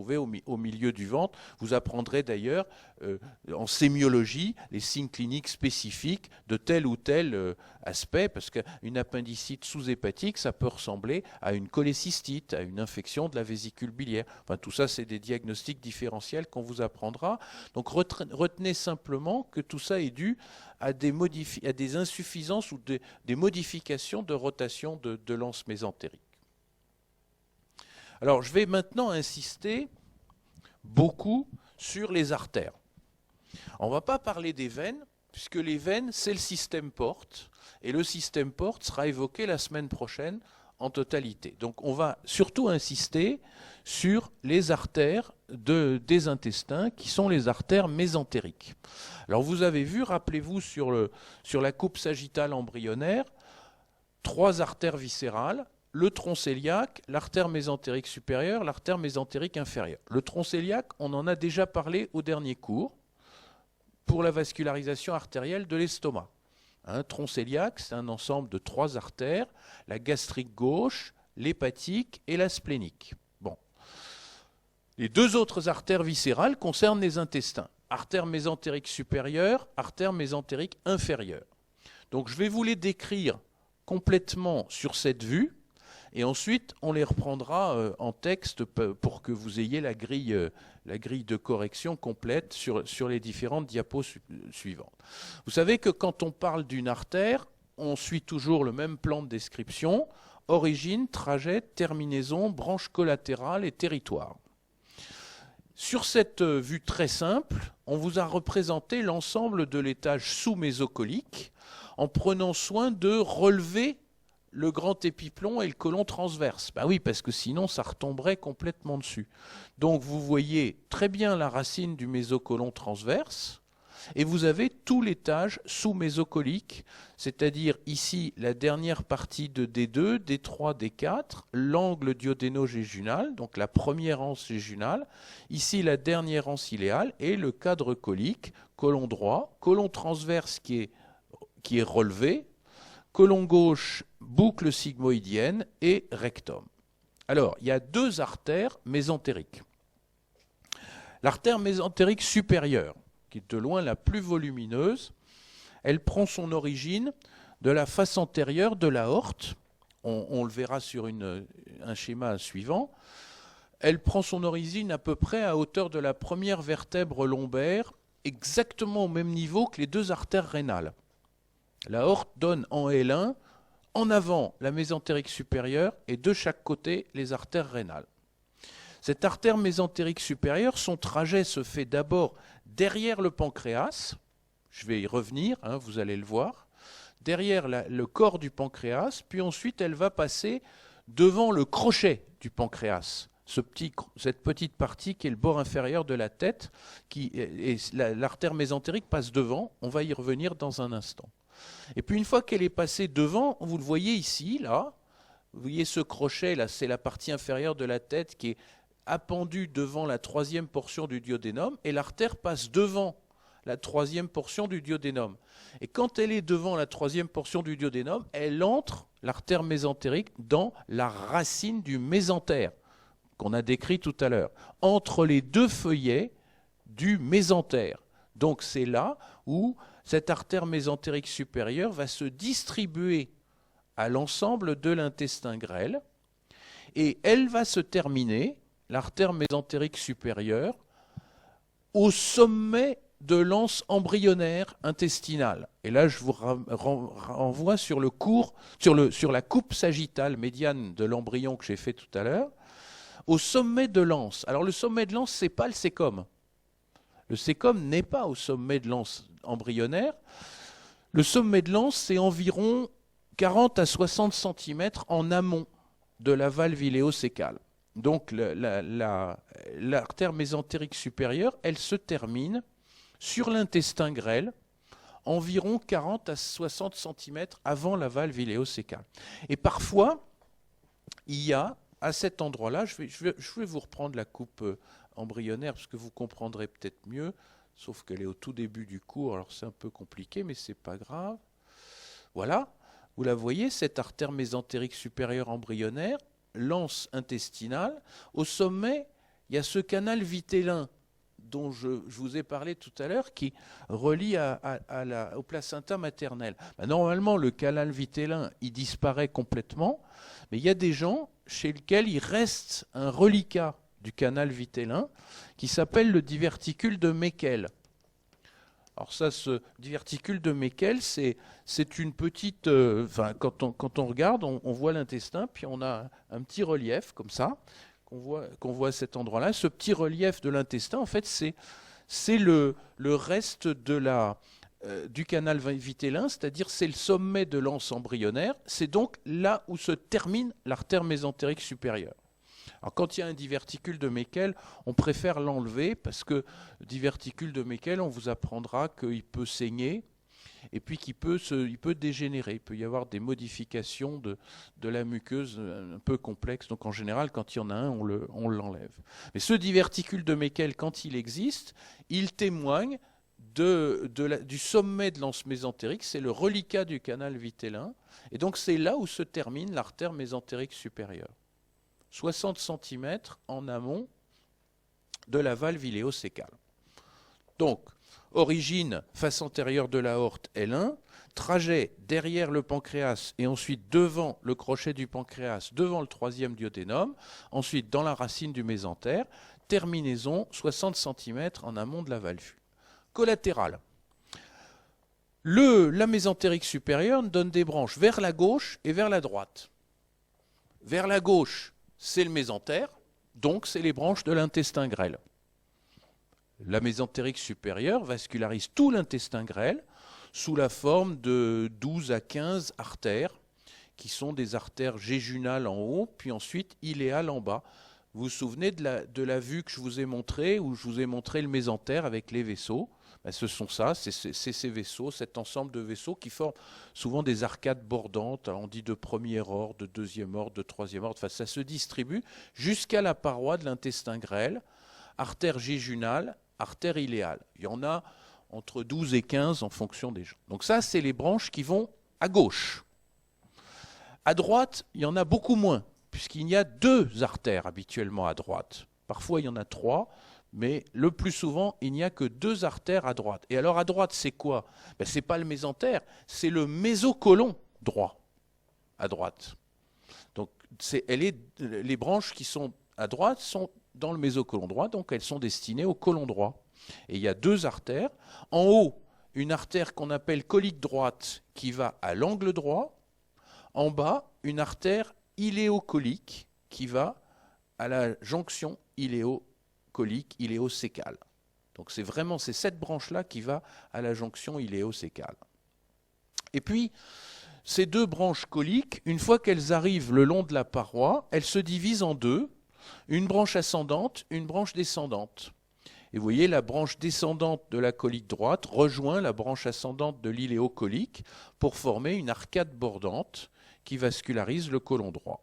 trouvez au milieu du ventre. Vous apprendrez d'ailleurs en sémiologie les signes cliniques spécifiques de tel ou tel aspect, parce qu'une appendicite sous-hépatique, ça peut ressembler à une cholécystite, à une infection de la vésicule biliaire. Enfin, tout ça, c'est des diagnostics différentiels qu'on vous apprendra. Donc retenez simplement que tout ça est dû à des insuffisances ou des modifications de rotation de l'anse mésentérique. Alors, je vais maintenant insister beaucoup sur les artères. On ne va pas parler des veines, puisque les veines, c'est le système porte, et le système porte sera évoqué la semaine prochaine en totalité. Donc, on va surtout insister sur les artères des intestins, qui sont les artères mésentériques. Alors, vous avez vu, rappelez-vous, sur la coupe sagittale embryonnaire, 3 artères viscérales, le tronc cœliaque, l'artère mésentérique supérieure, l'artère mésentérique inférieure. Le tronc cœliaque, on en a déjà parlé au dernier cours pour la vascularisation artérielle de l'estomac. Tronc cœliaque, c'est un ensemble de 3 artères, la gastrique gauche, l'hépatique et la splénique. Bon. Les 2 autres artères viscérales concernent les intestins. Artère mésentérique supérieure, artère mésentérique inférieure. Donc je vais vous les décrire complètement sur cette vue, et ensuite on les reprendra en texte pour que vous ayez la grille de correction complète sur les différentes diapos suivantes. Vous savez que quand on parle d'une artère, on suit toujours le même plan de description: origine, trajet, terminaison, branche collatérale et territoire. Sur cette vue très simple, on vous a représenté l'ensemble de l'étage sous-mésocolique en prenant soin de relever le grand épiplon et le côlon transverse. Ben oui, parce que sinon ça retomberait complètement dessus. Donc vous voyez très bien la racine du mésocôlon transverse, et vous avez tout l'étage sous-mésocolique, c'est-à-dire ici la dernière partie de D2, D3, D4, l'angle duodéno-jéjunal, donc la première anse jéjunale, ici la dernière anse iléale, et le cadre colique, côlon droit, côlon transverse qui est relevé, côlon gauche, boucle sigmoïdienne et rectum. Alors, il y a 2 artères mésentériques. L'artère mésentérique supérieure, qui est de loin la plus volumineuse, elle prend son origine de la face antérieure de l'aorte. On le verra sur un schéma suivant. Elle prend son origine à peu près à hauteur de la première vertèbre lombaire, exactement au même niveau que les 2 artères rénales. L'aorte donne en L1, en avant la mésentérique supérieure et de chaque côté les artères rénales. Cette artère mésentérique supérieure, son trajet se fait d'abord derrière le pancréas, je vais y revenir, vous allez le voir, derrière le corps du pancréas, puis ensuite elle va passer devant le crochet du pancréas, cette petite partie qui est le bord inférieur de la tête, l'artère mésentérique passe devant, on va y revenir dans un instant. Et puis une fois qu'elle est passée devant, vous le voyez ici, là, vous voyez ce crochet, là, c'est la partie inférieure de la tête qui est appendue devant la 3e portion du duodénum, et l'artère passe devant la 3e portion du duodénum. Et quand elle est devant la 3e portion du duodénum, elle entre, l'artère mésentérique, dans la racine du mésentère, qu'on a décrit tout à l'heure, entre les 2 feuillets du mésentère. Donc c'est là où cette artère mésentérique supérieure va se distribuer à l'ensemble de l'intestin grêle, et elle va se terminer, l'artère mésentérique supérieure, au sommet de l'anse embryonnaire intestinale. Et là, je vous renvoie sur la coupe sagittale médiane de l'embryon que j'ai fait tout à l'heure, au sommet de l'anse. Alors le sommet de l'anse, ce n'est pas le cécum. Le cécum n'est pas au sommet de l'anse embryonnaire. Le sommet de l'anse, c'est environ 40 à 60 cm en amont de la valve iléocécale. Donc l'artère mésentérique supérieure, elle se termine sur l'intestin grêle, environ 40 à 60 cm avant la valve iléocécale. Et parfois, il y a, à cet endroit-là, je vais vous reprendre la coupe embryonnaire parce que vous comprendrez peut-être mieux, sauf qu'elle est au tout début du cours, alors c'est un peu compliqué, mais c'est pas grave. Voilà, vous la voyez, cette artère mésentérique supérieure embryonnaire, l'anse intestinale, au sommet, il y a ce canal vitellin dont je vous ai parlé tout à l'heure, qui relie au placenta maternel. Ben, normalement, le canal vitellin, il disparaît complètement, mais il y a des gens chez lesquels il reste un reliquat du canal vitellin qui s'appelle le diverticule de Meckel. Alors ça, ce diverticule de Meckel, c'est une petite... quand on regarde, on voit l'intestin, puis on a un petit relief comme ça, qu'on voit à cet endroit-là. Ce petit relief de l'intestin, en fait, c'est le reste du canal vitellin, c'est-à-dire c'est le sommet de l'anse embryonnaire. C'est donc là où se termine l'artère mésentérique supérieure. Alors quand il y a un diverticule de Meckel, on préfère l'enlever parce que le diverticule de Meckel, on vous apprendra qu'il peut saigner et puis qu'il peut dégénérer. Il peut y avoir des modifications de la muqueuse un peu complexes. Donc en général, quand il y en a un, on l'enlève. Mais ce diverticule de Meckel, quand il existe, il témoigne du sommet de l'anse mésentérique. C'est le reliquat du canal vitellin. Et donc c'est là où se termine l'artère mésentérique supérieure. 60 cm en amont de la valve iléocécale. Donc, origine, face antérieure de l'aorte L1, trajet derrière le pancréas et ensuite devant le crochet du pancréas, devant le troisième duodénum, ensuite dans la racine du mésentère, terminaison 60 cm en amont de la valvule. Collatérale. La mésentérique supérieure donne des branches vers la gauche et vers la droite. Vers la gauche, c'est le mésentère, donc c'est les branches de l'intestin grêle. La mésentérique supérieure vascularise tout l'intestin grêle sous la forme de 12 à 15 artères, qui sont des artères jéjunales en haut, puis ensuite iléales en bas. Vous vous souvenez de la vue que je vous ai montrée, où je vous ai montré le mésentère avec les vaisseaux? Ben, ce sont ça, c'est ces vaisseaux, cet ensemble de vaisseaux qui forment souvent des arcades bordantes. Alors on dit de premier ordre, de deuxième ordre, de troisième ordre. Enfin, ça se distribue jusqu'à la paroi de l'intestin grêle, artère jéjunale, artère iléale. Il y en a entre 12 et 15 en fonction des gens. Donc ça, c'est les branches qui vont à gauche. À droite, il y en a beaucoup moins, puisqu'il y a 2 artères habituellement à droite. Parfois, il y en a 3. Mais le plus souvent, il n'y a que 2 artères à droite. Et alors à droite, c'est quoi? Ben, ce n'est pas le mésentère, c'est le mésocolon droit, à droite. Donc les branches qui sont à droite sont dans le mésocolon droit, donc elles sont destinées au colon droit. Et il y a 2 artères. En haut, une artère qu'on appelle colique droite qui va à l'angle droit. En bas, une artère iléocolique qui va à la jonction iléocécale. Donc c'est vraiment cette branche-là qui va à la jonction iléocécale. Et puis, ces 2 branches coliques, une fois qu'elles arrivent le long de la paroi, elles se divisent en 2, une branche ascendante, une branche descendante. Et vous voyez, la branche descendante de la colique droite rejoint la branche ascendante de l'iléocolique pour former une arcade bordante qui vascularise le côlon droit.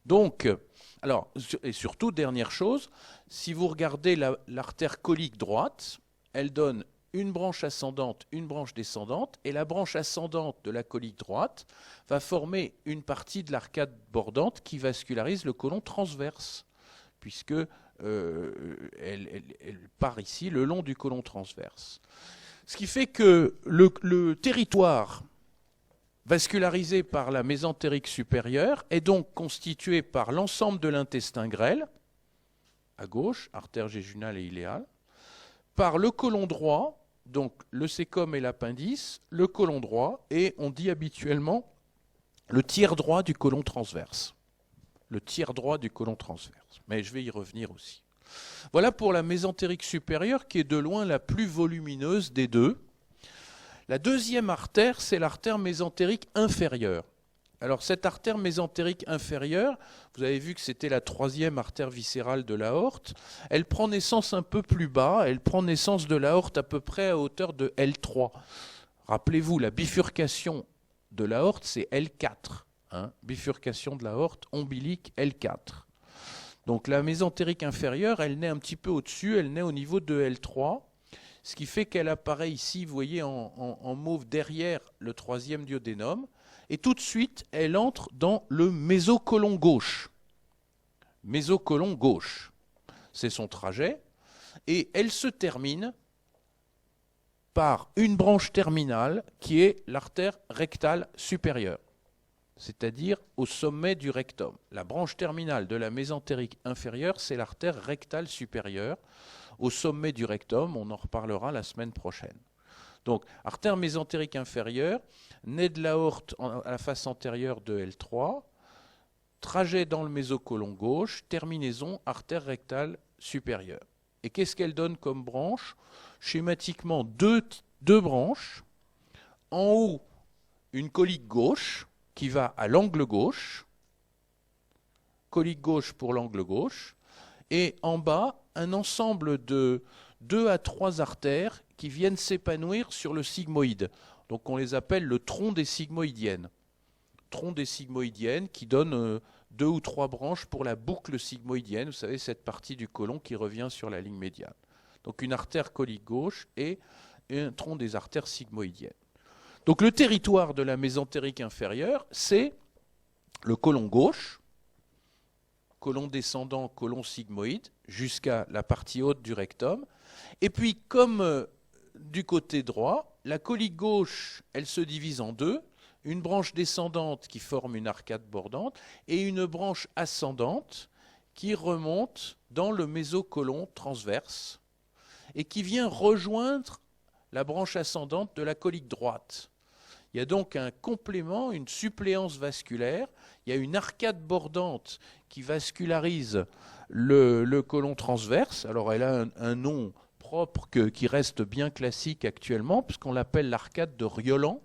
Donc, alors, et surtout, dernière chose, si vous regardez l'artère colique droite, elle donne une branche ascendante, une branche descendante, et la branche ascendante de la colique droite va former une partie de l'arcade bordante qui vascularise le côlon transverse, puisque elle part ici le long du côlon transverse. Ce qui fait que le territoire vascularisé par la mésentérique supérieure est donc constitué par l'ensemble de l'intestin grêle, à gauche, artère jéjunale et iléale, par le côlon droit, donc le cécum et l'appendice, le côlon droit, et on dit habituellement le tiers droit du côlon transverse. Le tiers droit du côlon transverse. Mais je vais y revenir aussi. Voilà pour la mésentérique supérieure qui est de loin la plus volumineuse des 2. La deuxième artère, c'est l'artère mésentérique inférieure. Alors cette artère mésentérique inférieure, vous avez vu que c'était la 3e artère viscérale de l'aorte, elle prend naissance un peu plus bas, elle prend naissance de l'aorte à peu près à hauteur de L3. Rappelez-vous, la bifurcation de l'aorte, c'est L4. Bifurcation de l'aorte ombilique L4. Donc la mésentérique inférieure, elle naît un petit peu au-dessus, elle naît au niveau de L3. Ce qui fait qu'elle apparaît ici, vous voyez, en mauve derrière le 3e duodénum. Et tout de suite, elle entre dans le mésocolon gauche. mésocolon gauche. C'est son trajet. Et elle se termine par une branche terminale qui est l'artère rectale supérieure, c'est-à-dire au sommet du rectum. La branche terminale de la mésentérique inférieure, c'est l'artère rectale supérieure, au sommet du rectum. On en reparlera la semaine prochaine. Donc, artère mésentérique inférieure, nez de l'aorte à la face antérieure de L3, trajet dans le mésocolon gauche, terminaison artère rectale supérieure. Et qu'est-ce qu'elle donne comme branche? Schématiquement, deux branches. En haut, une colique gauche qui va à l'angle gauche. Colique gauche pour l'angle gauche. Et en bas, un ensemble de 2 à 3 artères qui viennent s'épanouir sur le sigmoïde. Donc on les appelle le tronc des sigmoïdiennes. Tronc des sigmoïdiennes qui donne 2 ou 3 branches pour la boucle sigmoïdienne. Vous savez, cette partie du côlon qui revient sur la ligne médiane. Donc une artère colique gauche et un tronc des artères sigmoïdiennes. Donc le territoire de la mésentérique inférieure, c'est le côlon gauche, côlon descendant, côlon sigmoïde, jusqu'à la partie haute du rectum. Et puis, comme du côté droit, la colique gauche, elle se divise en deux, une branche descendante qui forme une arcade bordante et une branche ascendante qui remonte dans le mésocolon transverse et qui vient rejoindre la branche ascendante de la colique droite. Il y a donc un complément, une suppléance vasculaire. Il y a une arcade bordante qui vascularise le côlon transverse. Alors elle a un nom propre qui reste bien classique actuellement, puisqu'on l'appelle l'arcade de Riolan.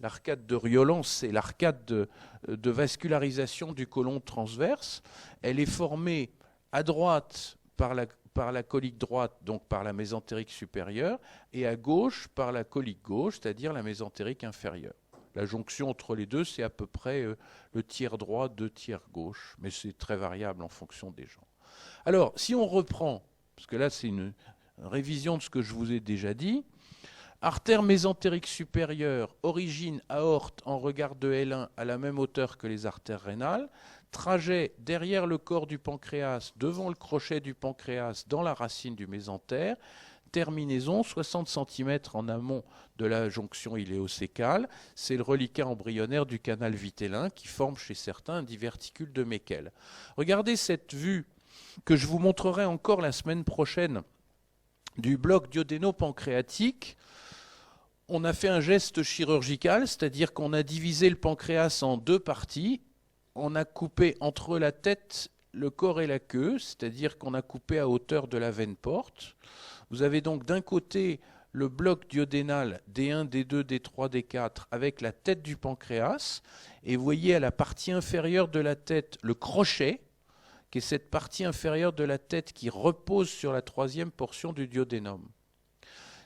L'arcade de Riolan, c'est l'arcade de vascularisation du côlon transverse. Elle est formée à droite par la colique droite, donc par la mésentérique supérieure, et à gauche par la colique gauche, c'est-à-dire la mésentérique inférieure. La jonction entre les deux, c'est à peu près le tiers droit, 2 tiers gauche, mais c'est très variable en fonction des gens. Alors, si on reprend, parce que là c'est une révision de ce que je vous ai déjà dit, artère mésentérique supérieure, origine aorte en regard de L1 à la même hauteur que les artères rénales, trajet derrière le corps du pancréas, devant le crochet du pancréas, dans la racine du mésentère, terminaison 60 cm en amont de la jonction iléocécale, c'est le reliquat embryonnaire du canal vitellin qui forme chez certains un diverticule de Meckel. Regardez cette vue que je vous montrerai encore la semaine prochaine du bloc duodéno-pancréatique. On a fait un geste chirurgical, c'est-à-dire qu'on a divisé le pancréas en 2 parties. On a coupé entre la tête, le corps et la queue, c'est-à-dire qu'on a coupé à hauteur de la veine porte. Vous avez donc d'un côté le bloc duodénal D1, D2, D3, D4 avec la tête du pancréas. Et vous voyez à la partie inférieure de la tête le crochet, qui est cette partie inférieure de la tête qui repose sur la 3e portion du duodénum.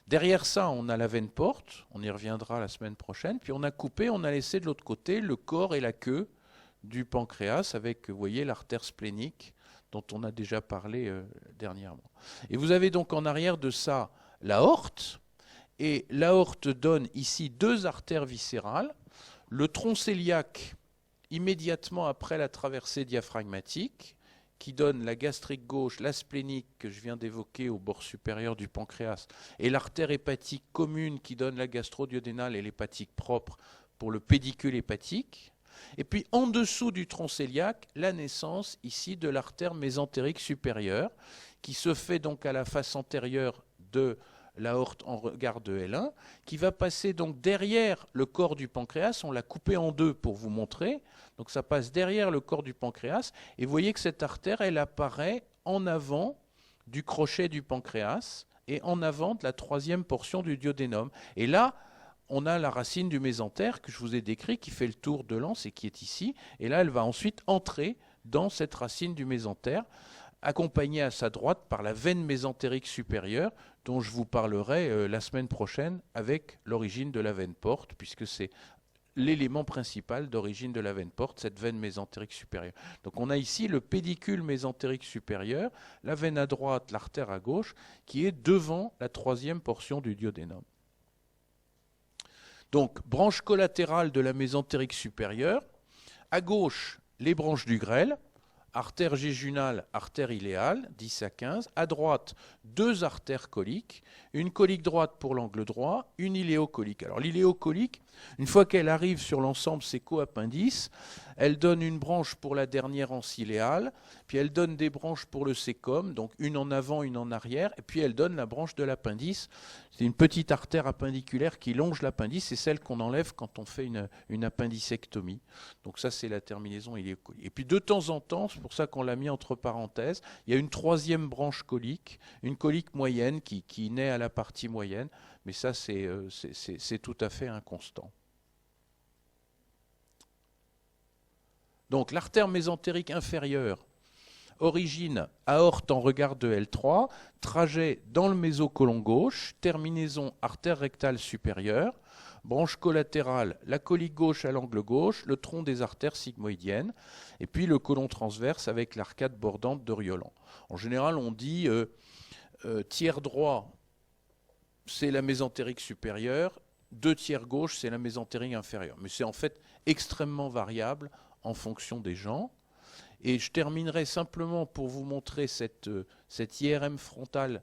Derrière ça, on a la veine porte, on y reviendra la semaine prochaine, puis on a coupé, on a laissé de l'autre côté le corps et la queue du pancréas avec, vous voyez, l'artère splénique dont on a déjà parlé dernièrement. Et vous avez donc en arrière de ça l'aorte, et l'aorte donne ici 2 artères viscérales, le tronc cœliaque immédiatement après la traversée diaphragmatique, qui donne la gastrique gauche, la splénique que je viens d'évoquer au bord supérieur du pancréas, et l'artère hépatique commune qui donne la gastro-duodénale et l'hépatique propre pour le pédicule hépatique. Et puis en dessous du tronc cœliaque, la naissance ici de l'artère mésentérique supérieure, qui se fait donc à la face antérieure de l'aorte en regard de L1, qui va passer donc derrière le corps du pancréas. On l'a coupé en 2 pour vous montrer. Donc ça passe derrière le corps du pancréas. Et vous voyez que cette artère, elle apparaît en avant du crochet du pancréas et en avant de la 3e portion du duodénum. Et là, on a la racine du mésentère que je vous ai décrit, qui fait le tour de l'anse et qui est ici. Et là, elle va ensuite entrer dans cette racine du mésentère, accompagnée à sa droite par la veine mésentérique supérieure, dont je vous parlerai la semaine prochaine avec l'origine de la veine porte, puisque c'est l'élément principal d'origine de la veine porte, cette veine mésentérique supérieure. Donc on a ici le pédicule mésentérique supérieur, la veine à droite, l'artère à gauche, qui est devant la 3e portion du duodénum. Donc, branche collatérale de la mésentérique supérieure, à gauche, les branches du grêle, artère jéjunale, artère iléale, 10 à 15. À droite, 2 artères coliques, une colique droite pour l'angle droit, une iléocolique. Alors l'iléocolique, une fois qu'elle arrive sur l'ensemble séco-appendice, elle donne une branche pour la dernière anse iléale, puis elle donne des branches pour le sécum, donc une en avant, une en arrière, et puis elle donne la branche de l'appendice. C'est une petite artère appendiculaire qui longe l'appendice, c'est celle qu'on enlève quand on fait une appendicectomie. Donc ça, c'est la terminaison iléocolique. Et puis de temps en temps, c'est pour ça qu'on l'a mis entre parenthèses, il y a une troisième branche colique, une colique moyenne qui naît à la partie moyenne, mais ça, c'est tout à fait inconstant. Donc l'artère mésentérique inférieure, origine aorte en regard de L3, trajet dans le mésocolon gauche, terminaison artère rectale supérieure, branche collatérale, la colique gauche à l'angle gauche, le tronc des artères sigmoïdiennes, et puis le côlon transverse avec l'arcade bordante de Riolan. En général, on dit tiers droit, c'est la mésentérique supérieure, 2 tiers gauche, c'est la mésentérique inférieure. Mais c'est en fait extrêmement variable en fonction des gens. Et je terminerai simplement pour vous montrer cette IRM frontale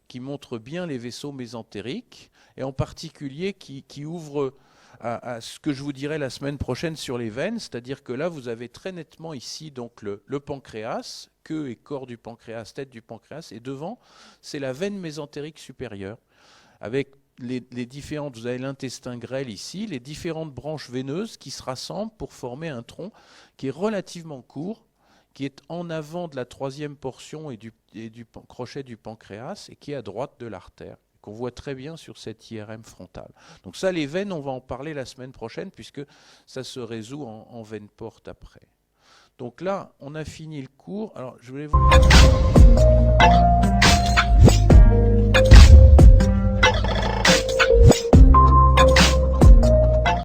qui montre bien les vaisseaux mésentériques, et en particulier qui ouvre à ce que je vous dirai la semaine prochaine sur les veines, c'est-à-dire que là, vous avez très nettement ici donc le pancréas, queue et corps du pancréas, tête du pancréas, et devant, c'est la veine mésentérique supérieure, avec les différentes, vous avez l'intestin grêle ici, les différentes branches veineuses qui se rassemblent pour former un tronc qui est relativement court, qui est en avant de la troisième portion et du crochet du pancréas et qui est à droite de l'artère, qu'on voit très bien sur cette IRM frontale. Donc ça, les veines, on va en parler la semaine prochaine puisque ça se résout en veine porte après. Donc là, on a fini le cours. Alors, je voulais vous...